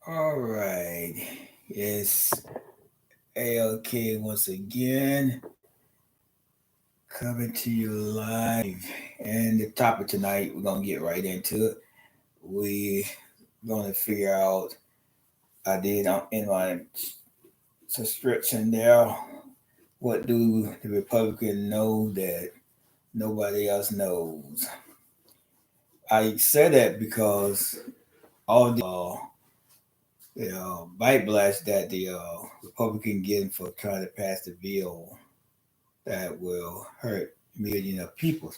All right. It's ALK once again, coming to you live. And the topic tonight, we're going to get right into it. We're going to figure out, I did in my subscription there, what do the Republicans know that nobody else knows? I said that because all the bite blast that the Republican getting for trying to pass the bill that will hurt million of people.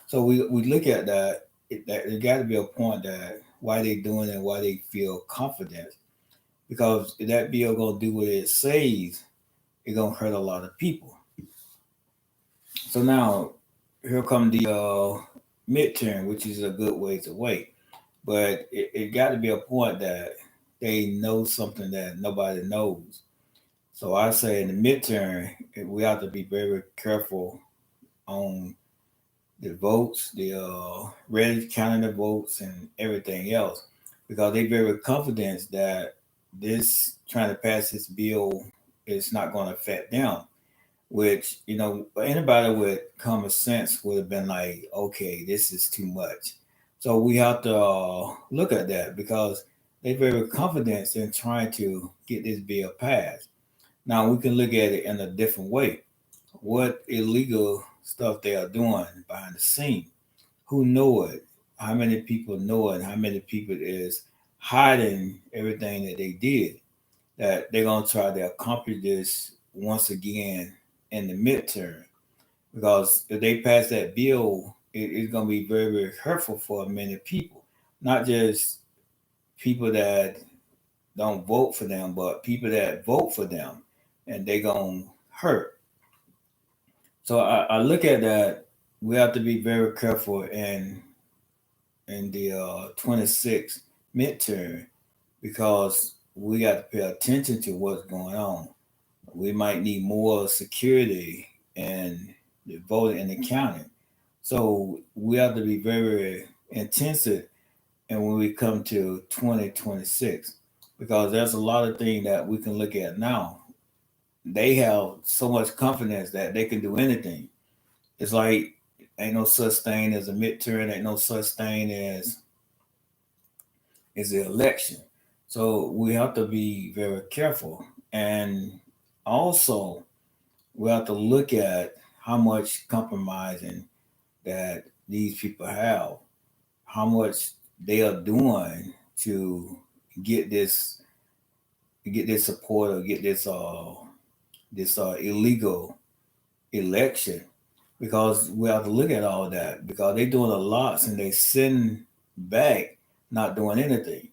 So we look at that. That there got to be a point that why they doing it, and why they feel confident, because if that bill gonna do what it says, it gonna hurt a lot of people. So now here come the midterm, which is a good ways away, but it got to be a point that they know something that nobody knows. So I say in the midterm, we have to be very careful on the votes, the ready counting the votes and everything else, because they very confident that this trying to pass this bill is not going to affect them. Which anybody with common sense would have been like, okay, this is too much. So we have to look at that because they very confident in trying to get this bill passed. Now we can look at it in a different way. What illegal stuff they are doing behind the scene? Who know it? How many people know it? How many people is hiding everything that they did? That they're gonna try to accomplish this once again in the midterm. Because if they pass that bill, it's gonna be very, very hurtful for many people. Not just people that don't vote for them, but people that vote for them, and they gonna hurt. So I look at that. We have to be very careful in the 26th midterm because we got to pay attention to what's going on. We might need more security and the voting and the counting. So we have to be very intensive and when we come to 2026 because there's a lot of things that we can look at now. They have so much confidence that they can do anything. It's like ain't no such thing as a midterm, ain't no such thing as the election. So we have to be very careful. And also we have to look at how much compromising that these people have, how much they are doing to get this get this support or get this illegal election because we have to look at all that because they're doing a lot and they sitting back not doing anything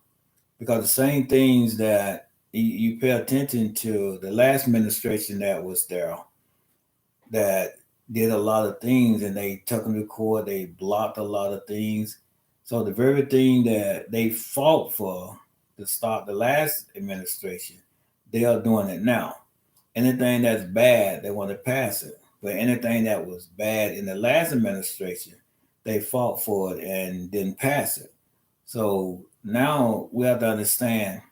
because the same things that you pay attention to the last administration that was there that did a lot of things and they took them to court, they blocked a lot of things. So the very thing that they fought for to stop the last administration, they are doing it now. Anything that's bad, they want to pass it. But anything that was bad in the last administration, they fought for it and didn't pass it. So now we have to understand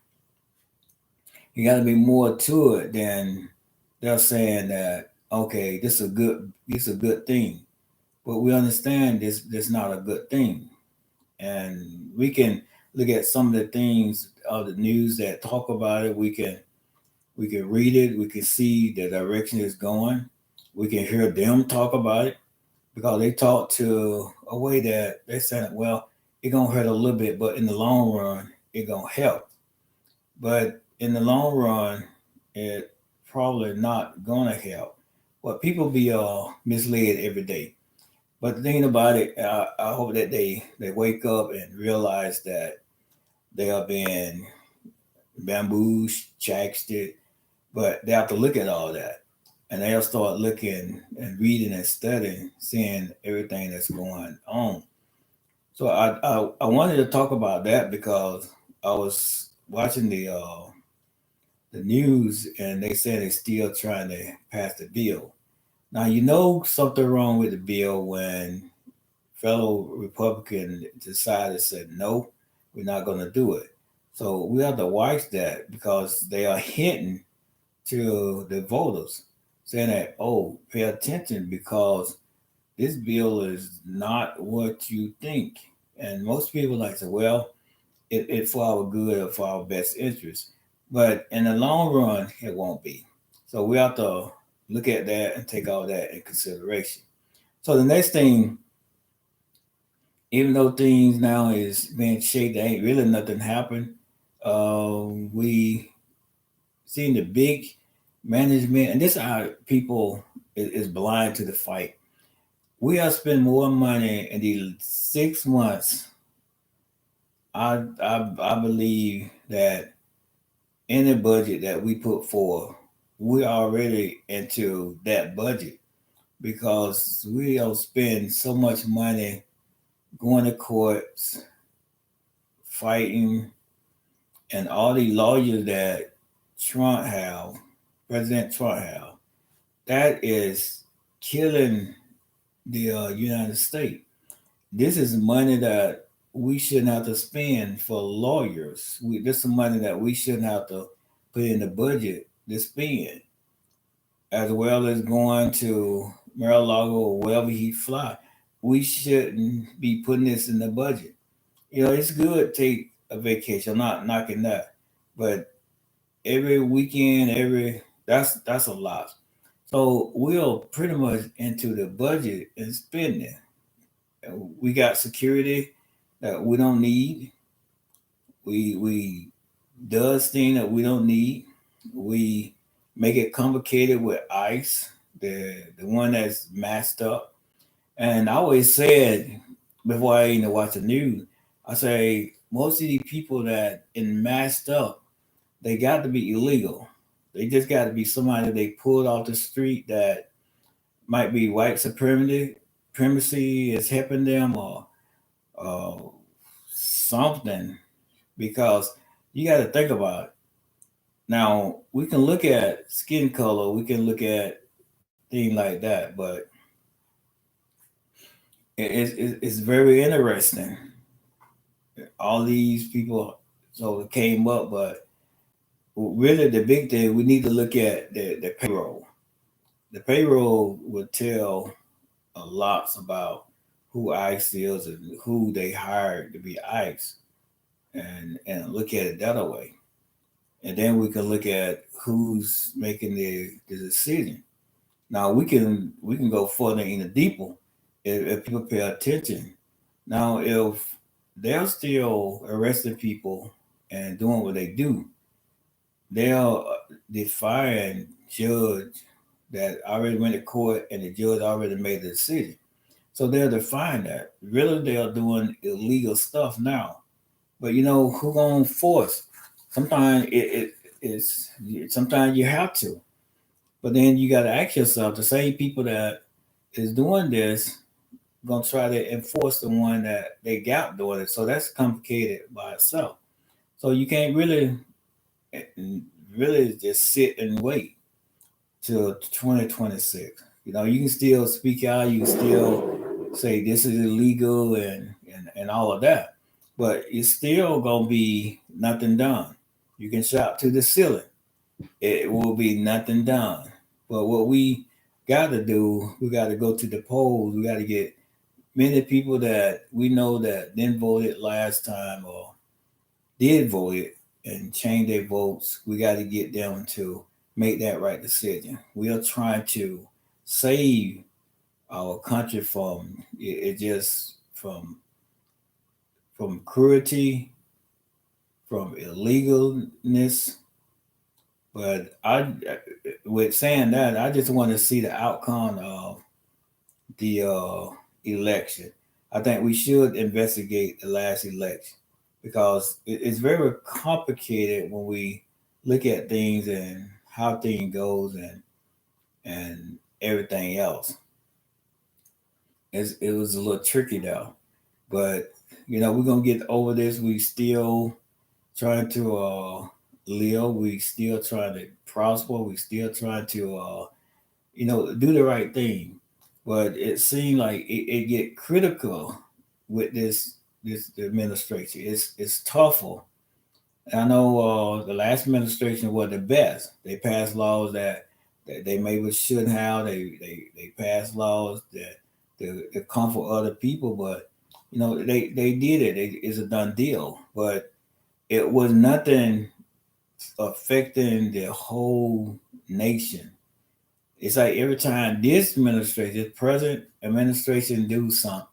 you got to be more to it than they're saying that okay, this is a good thing, but we understand this not a good thing, and we can look at some of the things of the news that talk about it. We can read it. We can see the direction it's going. We can hear them talk about it because they talk to a way that they said, well, it gonna hurt a little bit, but in the long run, it gonna help. But in the long run, it probably not gonna help. But people be misled every day. But the thing about it, I hope that they wake up and realize that they are being bamboozled, jacked it, but they have to look at all that. And they'll start looking and reading and studying, seeing everything that's going on. So I wanted to talk about that because I was watching the news and they said they're still trying to pass the bill. Now you know something wrong with the bill when fellow Republican decided said no, we're not going to do it. So we have to watch that because they are hinting to the voters, saying that, oh, pay attention because this bill is not what you think. And most people like to say, well, it for our good or for our best interest. But in the long run, it won't be. So we have to look at that and take all that in consideration. So the next thing, even though things now is being shaped, there ain't really nothing happened. We seen the big management, and this is how people is blind to the fight. We have spent more money in the 6 months. I believe that in the budget that we put forth, we already into that budget because we don't spend so much money going to courts, fighting, and all the lawyers that Trump have, President Trump have. That is killing the United States. This is money that we shouldn't have to spend for lawyers. This is money that we shouldn't have to put in the budget to spend, as well as going to Mar-a-Lago or wherever he fly. We shouldn't be putting this in the budget. It's good to take a vacation. I'm not knocking that, but every weekend, that's a lot. So we're pretty much into the budget and spending. We got security that we don't need. We does things that we don't need. We make it complicated with ICE, the one that's masked up. And I always said before I even watch the news, I say most of these people that in masked up, they got to be illegal. They just got to be somebody they pulled off the street that might be white supremacy is helping them or uh, something because you got to think about it. Now we can look at skin color, we can look at things like that, but it's very interesting. All these people so it came up, but really the big thing we need to look at the payroll. The payroll will tell a lot about who ICE is and who they hired to be ICE, and look at it that way. And then we can look at who's making the decision. Now we can go further in the deeper if people pay attention. Now if they're still arresting people and doing what they do, they'll defy judge that already went to court and the judge already made the decision. So they'll define that. Really, they're doing illegal stuff now. But who gonna force? Sometimes it's sometimes you have to. But then you gotta ask yourself, the same people that is doing this gonna try to enforce the one that they got doing it. So that's complicated by itself. So you can't eh, really just sit and wait till 2026. You can still speak out, you can still say this is illegal and all of that. But it's still gonna be nothing done. You can shout to the ceiling. It will be nothing done. But what we gotta do, we gotta go to the polls. We gotta get many people that we know that didn't vote it last time or did vote it and change their votes. We got to get them to make that right decision. We are trying to save our country from it just from cruelty, from illegalness. But with saying that, I just want to see the outcome of the election. I think we should investigate the last election because it's very complicated when we look at things and how things goes and everything else. It was a little tricky though, but we're gonna get over this. We still trying to live. We still trying to prosper. We still trying to do the right thing. But it seemed like it get critical with this administration. It's tougher I know the last administration was the best. They passed laws that they maybe shouldn't have. They passed laws that come for other people, but they did it. It's a done deal. But it was nothing affecting the whole nation. It's like every time this administration, this present administration do something,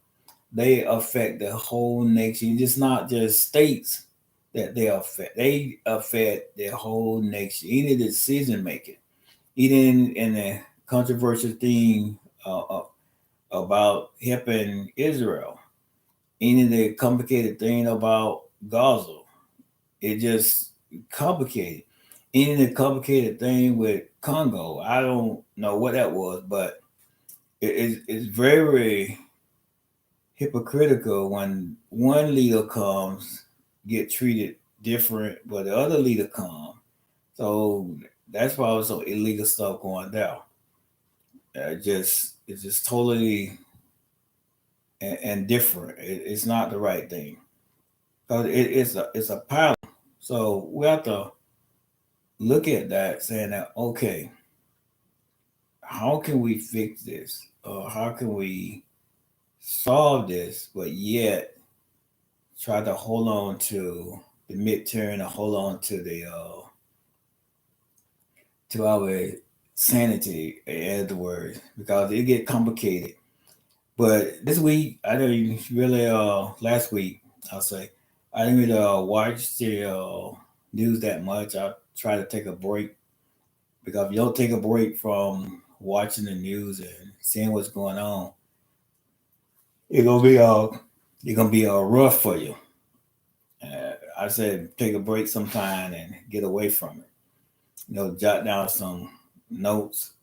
they affect the whole nation. It's not just states that they affect. They affect the whole nation. Even the decision making. Even in the controversial thing about helping Israel. Even the complicated thing about Gaza. It just complicated. Even the complicated thing with Congo. I don't know what that was, but it's very hypocritical when one leader comes get treated different, but the other leader come. So that's why also illegal stuff going down. It's just totally and different. It's not the right thing because it's a pilot. So we have to look at that, saying that okay, how can we fix this? How can we solve this, but yet try to hold on to the midterm and hold on to our sanity, in other words, because it get complicated. But this week, I didn't really last week I'll say I didn't really watch the news that much. I try to take a break because if you don't take a break from watching the news and seeing what's going on, it's gonna be rough for you. I said take a break sometime and get away from it. Jot down some notes.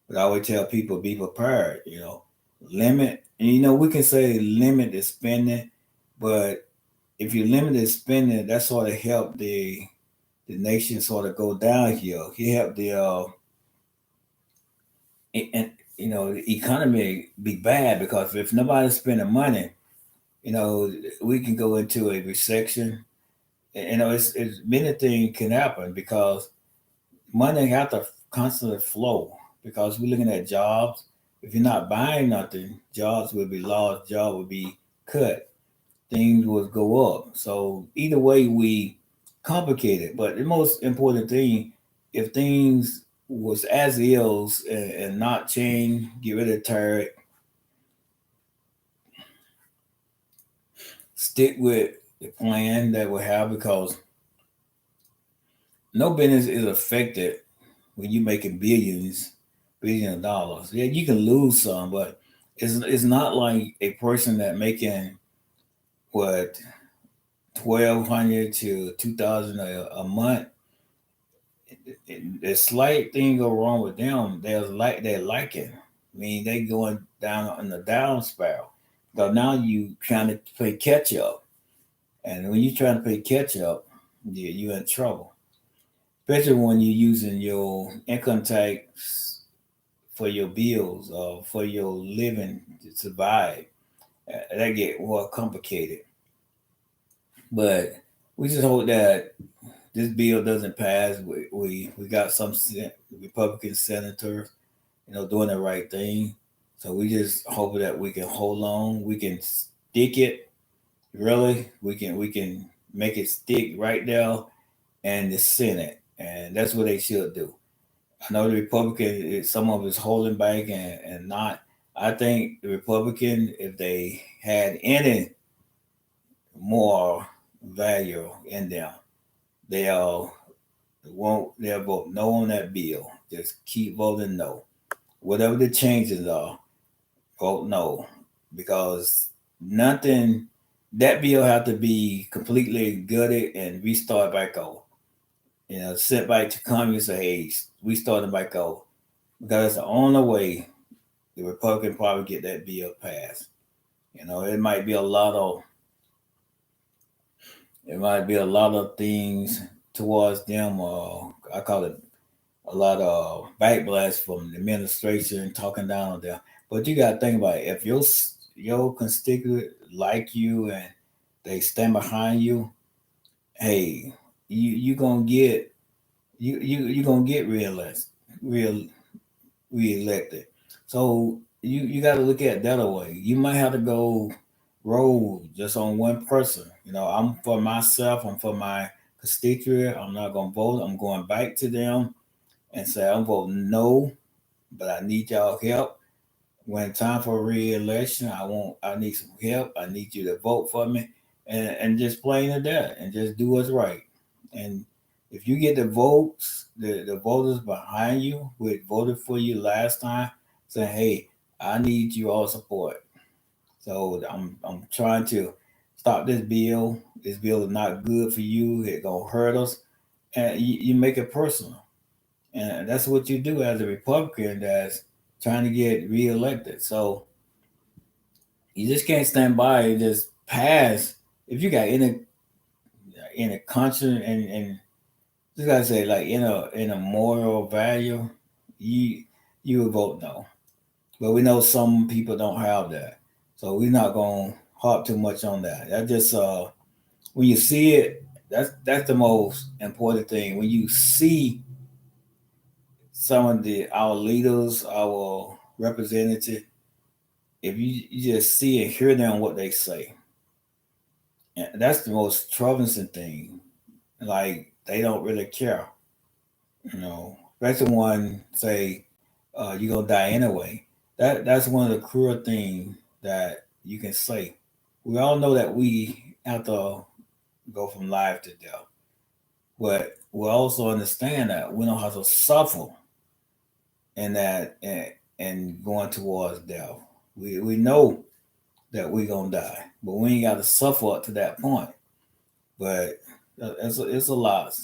But I always tell people be prepared. Limit. And we can say limit the spending, but if you limit the spending, that sort of help the nation sort of go downhill. He helped and the economy be bad because if nobody's spending money, you know we can go into a recession. It's many things can happen because money have to constantly flow because we're looking at jobs. If you're not buying nothing, jobs will be lost, job will be cut, things will go up. So either way we complicate it. But the most important thing, if things was as is and not change, get rid of tariff, stick with the plan that we have because no business is affected when you're making billions of dollars. Yeah, you can lose some, but it's not like a person that making what 1,200 to 2,000 a month. The slight thing go wrong with them, they're liking. I mean, they going down on the down spiral. So now you trying to play catch up, and when you trying to play catch up, you're in trouble. Especially when you're using your income tax for your bills or for your living to survive. That get more complicated. But we just hope that this bill doesn't pass. We got some Republican senators, doing the right thing. So we just hope that we can hold on. We can stick it. Really, we can make it stick right there and the Senate, and that's what they should do. I know the Republican, some of it's holding back and not. I think the Republican, if they had any more value in them, they'll they'll vote no on that bill. Just keep voting no. Whatever the changes are, vote no. Because nothing that bill have to be completely gutted and restart back over. Sent back to Congress and say, hey, we started back over. Because it's the only way the Republican probably get that bill passed. It might be a lot of things towards them. I call it a lot of backlash from the administration talking down on them. But you got to think about it. If your constituent like you and they stand behind you, hey, you gonna get you gonna get real reelected. So you got to look at it that way. You might have to go roll just on one person. I'm for myself. I'm for my constituent. I'm not gonna vote. I'm going back to them and say I'm voting no, but I need y'all help. When time for re-election, I need some help. I need you to vote for me, and just plain as that, and just do what's right. And if you get the votes, the voters behind you who had voted for you last time, saying, "Hey, I need you all support." So I'm trying to stop this bill. This bill is not good for you. It gonna hurt us, and you make it personal. And that's what you do as a Republican that's trying to get reelected. So you just can't stand by and just pass. If you got in a country and just gotta say like in a moral value, you you would vote no. But we know some people don't have that, so we're not gonna harp too much on that. That just when you see it, that's the most important thing. When you see some of our leaders, our representatives, if you just see and hear them what they say, and that's the most troublesome thing. Like they don't really care, Especially one say, "You're gonna die anyway." That's one of the cruel things that you can say. We all know that we have to go from life to death, but we also understand that we don't have to suffer in that and going towards death. We know that we're gonna die, but we ain't got to suffer up to that point. But it's a lot,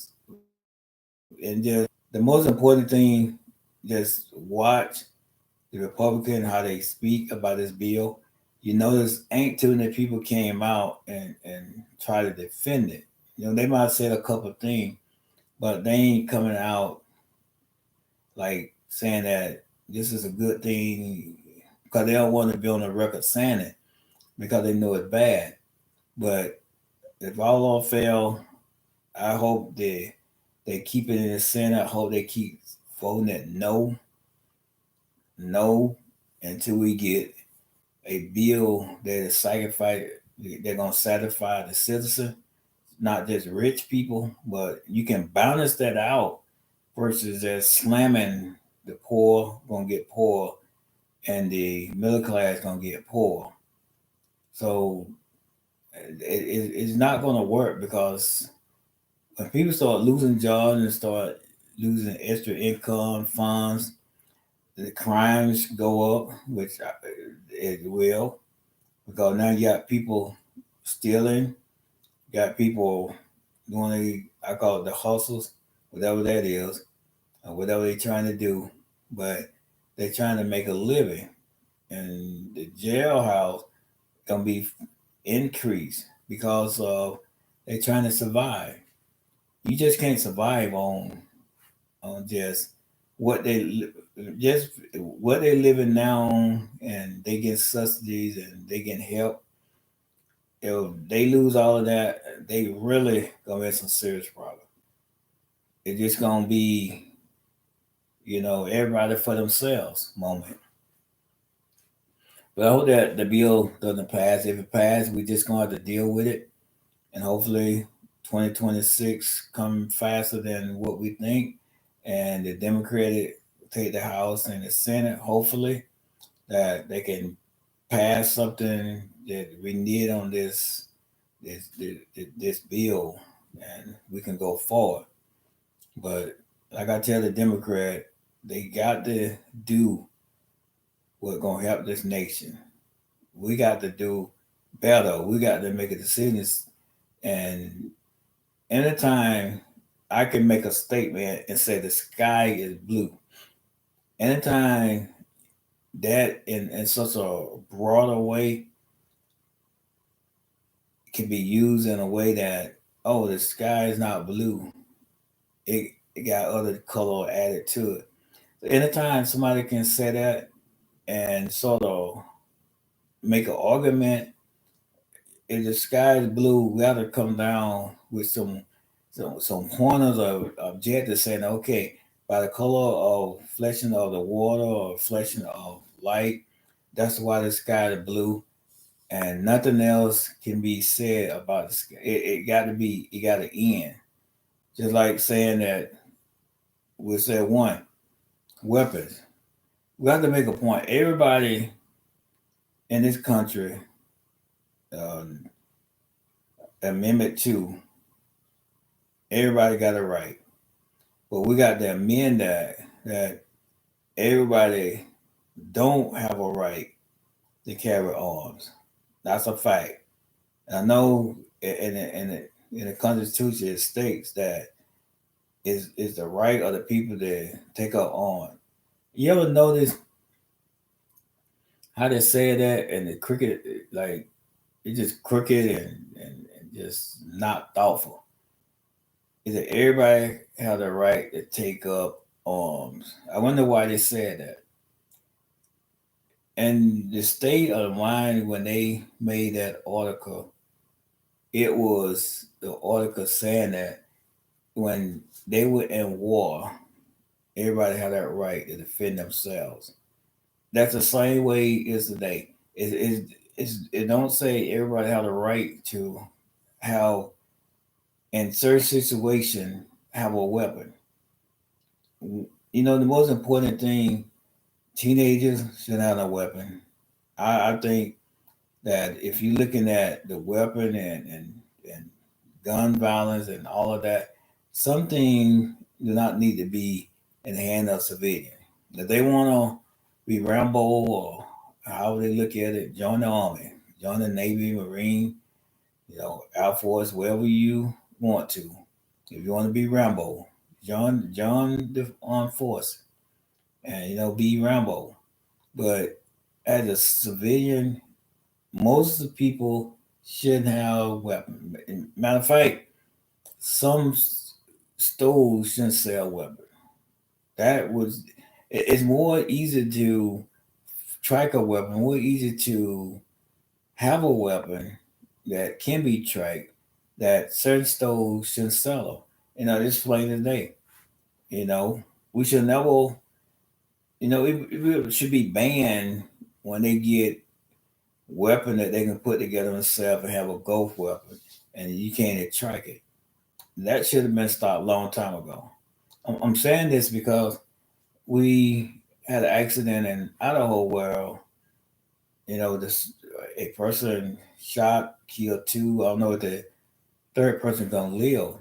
and just the most important thing, just watch the Republican how they speak about this bill. You notice ain't too many people came out and try to defend it. They might have said a couple of things, but they ain't coming out like saying that this is a good thing because they don't want to be on the record saying it because they know it's bad. But if all fail, I hope they keep it in the Senate. I hope they keep voting it no, until we get a bill that is satisfied. They're gonna satisfy the citizen, not just rich people. But you can balance that out versus just slamming the poor gonna get poor and the middle class gonna get poor. So it's not gonna work because when people start losing jobs and start losing extra income funds, the crimes go up, which it will, because now you got people stealing, got people doing I call it the hustles, whatever that is, or whatever they're trying to do, but they're trying to make a living, and the jailhouse gonna be increased because of they're trying to survive. You just can't survive on what they just what they're living now on, and they get subsidies and they get help. If they lose all of that, they really gonna have some serious problems. It's just gonna be, everybody for themselves moment. But I hope that the bill doesn't pass. If it passes, we just gonna have to deal with it, and hopefully, 2026 come faster than what we think, and the Democratic take the House and the Senate. Hopefully, that they can pass something that we need on this bill, and we can go forward. But like I tell the Democrat, they got to do what's gonna help this nation. We got to do better. We got to make a decision. And anytime I can make a statement and say the sky is blue, anytime that in such a broader way can be used in a way that, oh, the sky is not blue, it got other color added to it. So anytime somebody can say that and sort of make an argument, if the sky is blue, we got to come down with some pointers of objectives saying, okay, by the color of fleshing of the water or fleshing of light, that's why the sky is blue, and nothing else can be said about the sky. It got to end. Just like saying that we said one weapons. We have to make a point. Everybody in this country, um, Amendment 2, everybody got a right. But we got to amend that everybody don't have a right to carry arms. That's a fact. And I know in the Constitution it states that is the right of the people to take up arms. You ever notice how they say that and the cricket, like it's just crooked and just not thoughtful? Is that everybody have the right to take up arms? I wonder why they said that. And the state of mind when they made that article, it was the article saying that when they were in war, everybody had that right to defend themselves. That's the same way it is today. It don't say everybody have the right to have in certain situation have a weapon. You know the most important thing, teenagers should have a weapon. I think that if you're looking at the weapon and gun violence and all of that, something do not need to be in the hand of civilian. If they want to be Rambo or however they look at it, join the army, join the Navy, Marine, Air Force, wherever you want to. If you want to be Rambo, join the armed force, and be Rambo. But as a civilian, most of the people shouldn't have weapons. Matter of fact, some stores shouldn't sell weapons. That was it's more easy to track a weapon, more easy to have a weapon that can be tracked. That certain stores shouldn't sell them. This plain as day. You know, we should never. It should be banned when they get weapon that they can put together themselves and have a golf weapon, and you can't track it. That should have been stopped a long time ago. I'm saying this because we had an accident in Idaho where this a person shot, killed two. I don't know if the third person gonna live,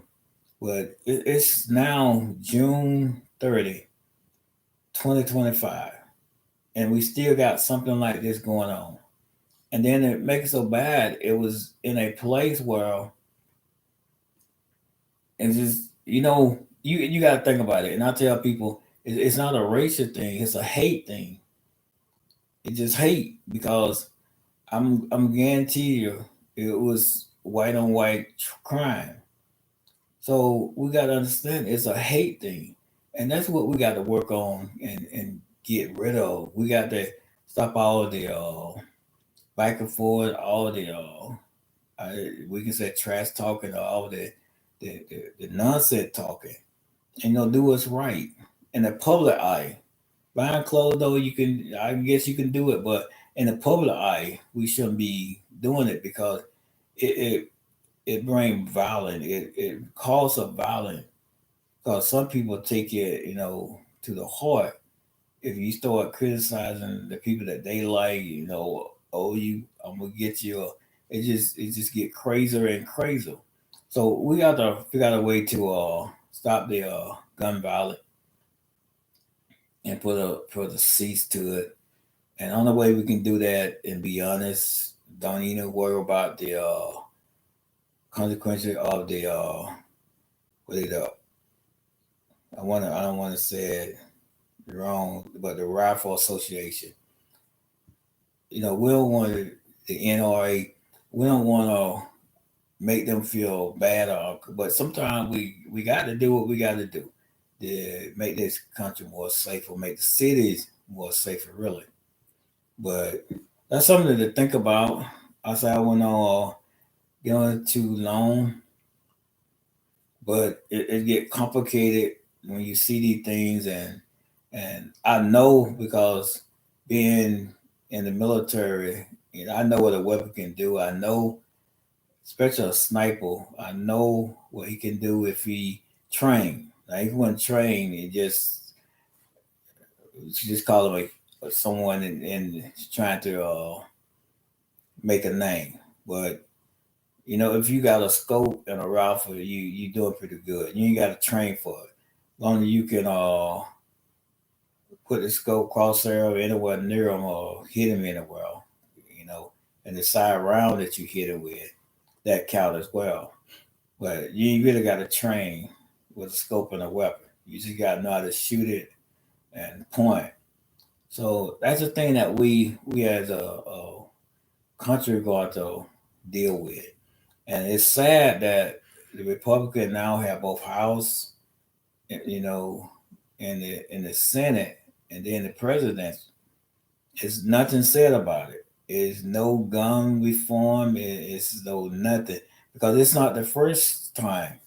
but it's now June 30, 2025, and we still got something like this going on. And then it makes it so bad. It was in a place where it's just you got to think about it. And I tell people it's not a racial thing; it's a hate thing. It's just hate because I'm guarantee you it was white on white crime. So we got to understand it's a hate thing, and that's what we got to work on and get rid of. We got to stop all the back and forth, all the we can say trash talking, all the nonsense talking, and do what's right in the public eye. Behind closed door, I guess you can do it, but in the public eye, we shouldn't be doing it because it it brings violence. It causes violence because some people take it, to the heart. If you start criticizing the people that they like, oh you, I'm gonna get you. It just get crazier and crazier. So we got to figure out a way to stop the gun violence and put a cease to it. And the only way we can do that and be honest, don't even worry about the consequences of the what it I don't want to say it wrong, but the Rifle Association. We don't want the NRA. We don't want to make them feel bad, but sometimes we got to do what we got to do to make this country more safer, make the cities more safer, really. But that's something to think about. I say I want to get on too long, but it get complicated when you see these things, and I know because being in the military, I know what a weapon can do. I know, especially a sniper, I know what he can do if he trained. Now, if he wasn't trained, it just you just call him someone in trying to make a name. But if you got a scope and a rifle, you doing pretty good. You ain't got to train for it. As long as you can put the scope crosshair anywhere near him or hit him anywhere, you know, and the side round that you hit it with, that count as well. But you ain't really got to train with a scope and a weapon. You just got to know how to shoot it and point. So that's the thing that we as a country got to deal with. And it's sad that the Republican now have both House, you know, in the Senate, and then the president. There's nothing said about it. It's no gun reform. It's no nothing, because it's not the first time.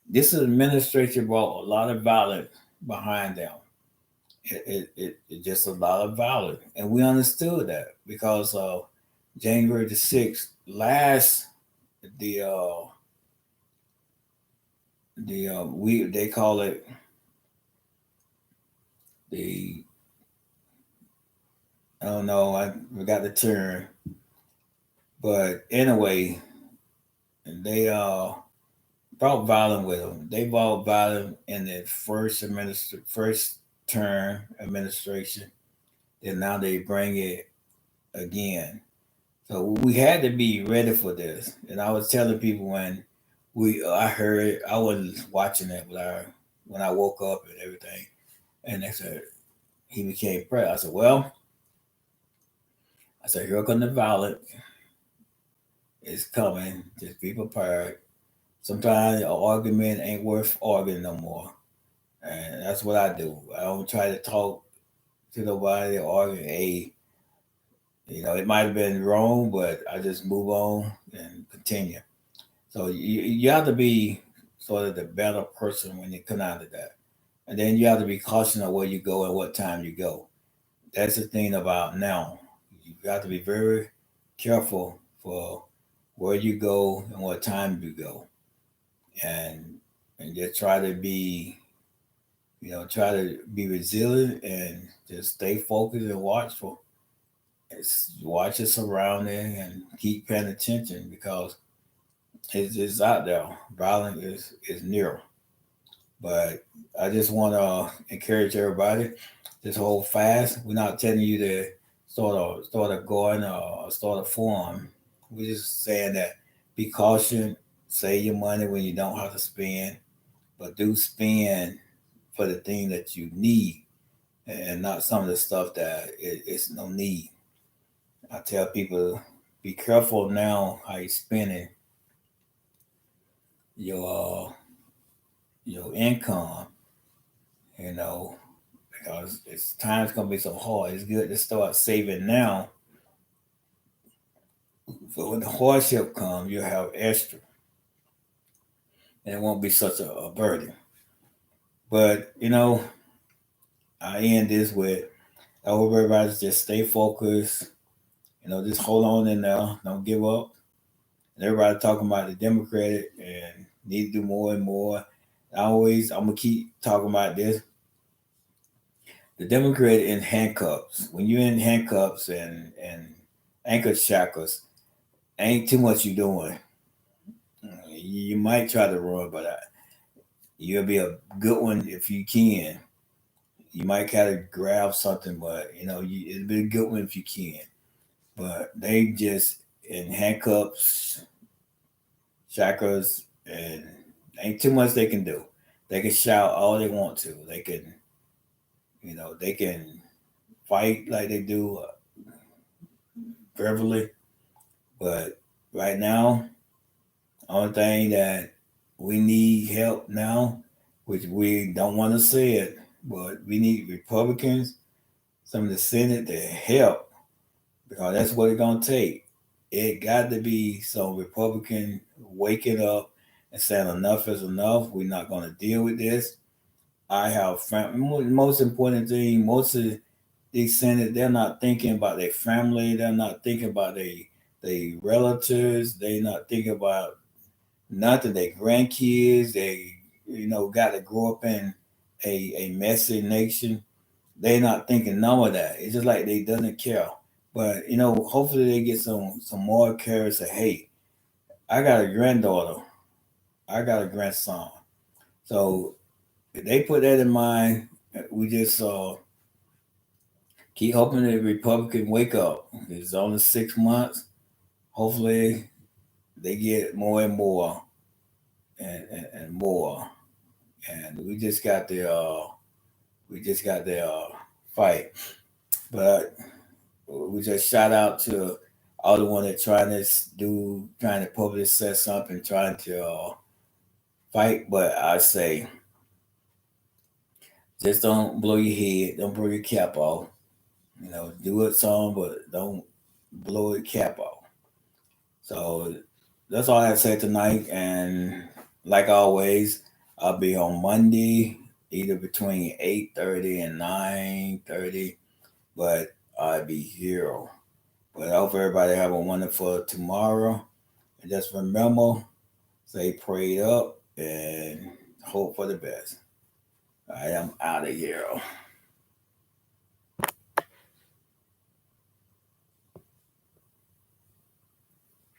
This administration brought a lot of violence behind them. It just a lot of violence, and we understood that because of January the 6th last, the we they call it the, I don't know, I forgot the term, but anyway, they brought violence with them. They brought violence in the first term administration, and now they bring it again. So we had to be ready for this. And I was telling people when I heard it, I wasn't watching it, but when I woke up and everything, and they said he became president. I said, well, here come the violence. It's coming. Just be prepared. Sometimes an argument ain't worth arguing no more. And that's what I do. I don't try to talk to nobody or argue. Hey, it might have been wrong, but I just move on and continue. So you have to be sort of the better person when you come out of that. And then you have to be cautious of where you go and what time you go. That's the thing about now. You got to be very careful for where you go and what time you go. And just try to be resilient and just stay focused and watchful. Watch your surrounding and keep paying attention, because it's out there. Violence is near. But I just want to encourage everybody. This whole fast, we're not telling you to start a going or start a form. We're just saying that be cautious, save your money when you don't have to spend, but do spend for the thing that you need, and not some of the stuff that it's no need. I tell people, be careful now how you spending your your income, you know, because it's time's gonna be so hard. It's good to start saving now, but when the hardship comes, you'll have extra, and it won't be such a burden. But I end this with, I hope everybody just stay focused. Just hold on in there, don't give up. And everybody talking about the Democratic and need to do more and more. I'm gonna keep talking about this. The Democrat in handcuffs. When you're in handcuffs and ankle shackles, ain't too much you doing. You might try to run, but you'll be a good one if you can. You might kind of grab something, but it'll be a good one if you can. But they just in handcuffs, shackles, and ain't too much they can do. They can shout all they want to. They can fight like they do verbally, but right now, only thing that we need help now, which we don't want to say it, but we need Republicans, some of the Senate to help, because that's what it's gonna take. It got to be some Republican waking up and saying enough is enough. We're not going to deal with this. I have most important thing. Most of these senators, they're not thinking about their family. They're not thinking about their relatives. They're not thinking about nothing. Their grandkids. They got to grow up in a messy nation. They're not thinking none of that. It's just like they doesn't care. But hopefully they get some more care. Say, hey, I got a granddaughter. I got a grandson. So if they put that in mind, we just keep hoping the Republican wake up. It's only 6 months. Hopefully they get more and more and more. And we just got the fight. But we just shout out to all the one that trying to publicly set something, trying to fight. But I say, just don't blow your head, don't blow your cap off. Do it some, but don't blow your cap off. So that's all I have to say tonight. And like always, I'll be on Monday, either between 8:30 and 9:30. But I'll be here. But I hope everybody have a wonderful tomorrow. And just remember, stay prayed up and hope for the best. I am out of here.